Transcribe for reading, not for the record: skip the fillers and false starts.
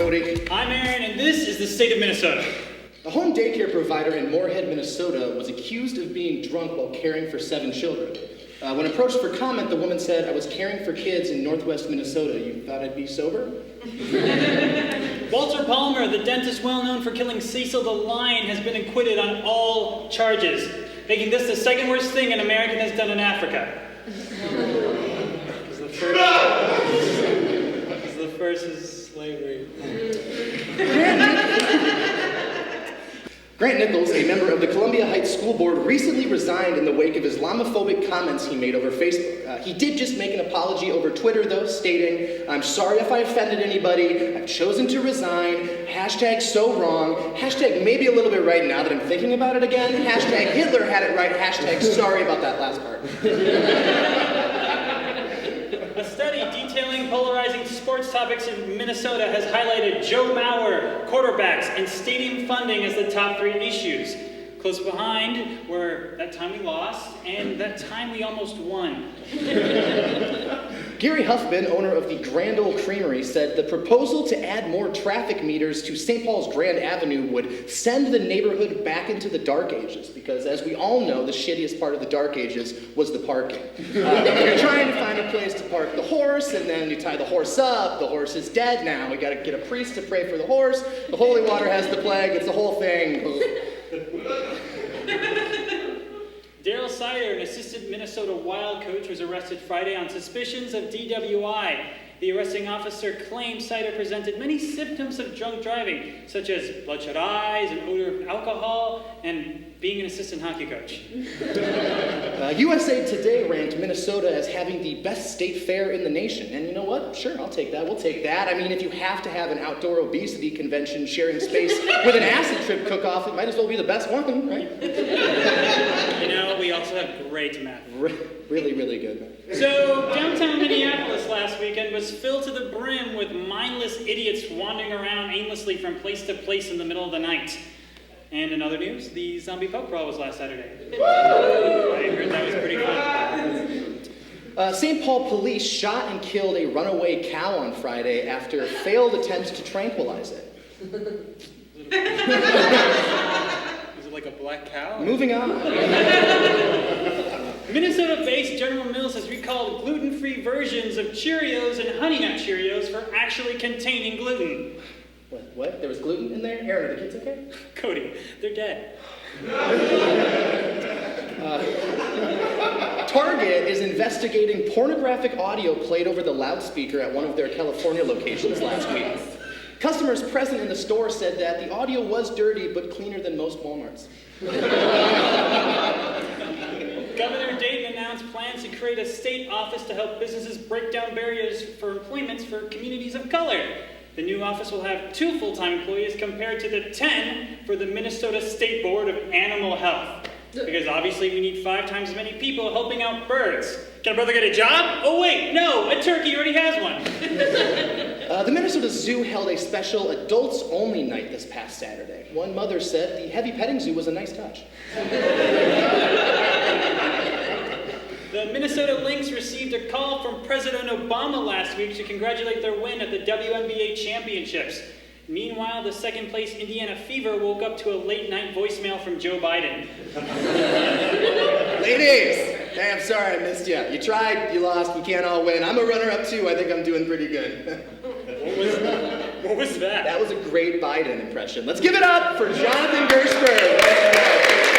Cody. I'm Aaron, and this is the state of Minnesota. A home daycare provider in Moorhead, Minnesota was accused of being drunk while caring for 7 children. When approached for comment, the woman said, "I was caring for kids in northwest Minnesota. You thought I'd be sober?" Walter Palmer, the dentist well known for killing Cecil the Lion, has been acquitted on all charges, making this the second worst thing an American has done in Africa. The first is slavery. Grant Nichols, a member of the Columbia Heights School Board, recently resigned in the wake of Islamophobic comments he made over Facebook. He did just make an apology over Twitter, though, stating, "I'm sorry if I offended anybody. I've chosen to resign. Hashtag so wrong. Hashtag maybe a little bit right now that I'm thinking about it again. Hashtag Hitler had it right. Hashtag sorry about that last part." A study detailing polarizing sports topics in Minnesota has highlighted Joe Mauer, quarterbacks, and stadium funding as the top 3 issues. Close behind were that time we lost and that time we almost won. Gary Huffman, owner of the Grand Ole Creamery, said the proposal to add more traffic meters to St. Paul's Grand Avenue would send the neighborhood back into the dark ages, because as we all know, the shittiest part of the dark ages was the parking. You're trying to find a place to park the horse, and then you tie the horse up, the horse is dead now, we gotta get a priest to pray for the horse, the holy water has the plague, it's the whole thing. Daryl Sider, an assistant Minnesota Wild coach, was arrested Friday on suspicions of DWI. The arresting officer claimed Sider presented many symptoms of drunk driving, such as bloodshot eyes, an odor of alcohol, and being an assistant hockey coach. USA Today ranked Minnesota as having the best state fair in the nation. And you know what? Sure, I'll take that. We'll take that. I mean, if you have to have an outdoor obesity convention sharing space with an acid trip cook-off, it might as well be the best one, right? You know, we also have great math. Really, really good. So, downtown Minneapolis last weekend was filled to the brim with mindless idiots wandering around aimlessly from place to place in the middle of the night. And in other news, the zombie pub crawl was last Saturday. I heard that was pretty fun. St. Paul police shot and killed a runaway cow on Friday after failed attempts to tranquilize it. Is it like a black cow? Moving on. Minnesota-based General Mills has recalled gluten-free versions of Cheerios and Honey Nut Cheerios for actually containing gluten. What? There was gluten in there? Aaron, are the kids okay? Cody, they're dead. Target is investigating pornographic audio played over the loudspeaker at one of their California locations last week. Customers present in the store said that the audio was dirty, but cleaner than most Walmarts. Governor Dayton announced plans to create a state office to help businesses break down barriers for employment for communities of color. The new office will have 2 full-time employees compared to the 10 for the Minnesota State Board of Animal Health. Because obviously we need 5 times as many people helping out birds. Can a brother get a job? Oh wait, no, a turkey already has one. The Minnesota Zoo held a special adults-only night this past Saturday. One mother said the heavy petting zoo was a nice touch. The Minnesota Lynx received a call from President Obama last week to congratulate their win at the WNBA championships. Meanwhile, the second-place Indiana Fever woke up to a late-night voicemail from Joe Biden. Ladies! Hey, I'm sorry I missed you. You tried, you lost, we can't all win. I'm a runner-up too, I think I'm doing pretty good. What was that? That was a great Biden impression. Let's give it up for Jonathan Gersberg.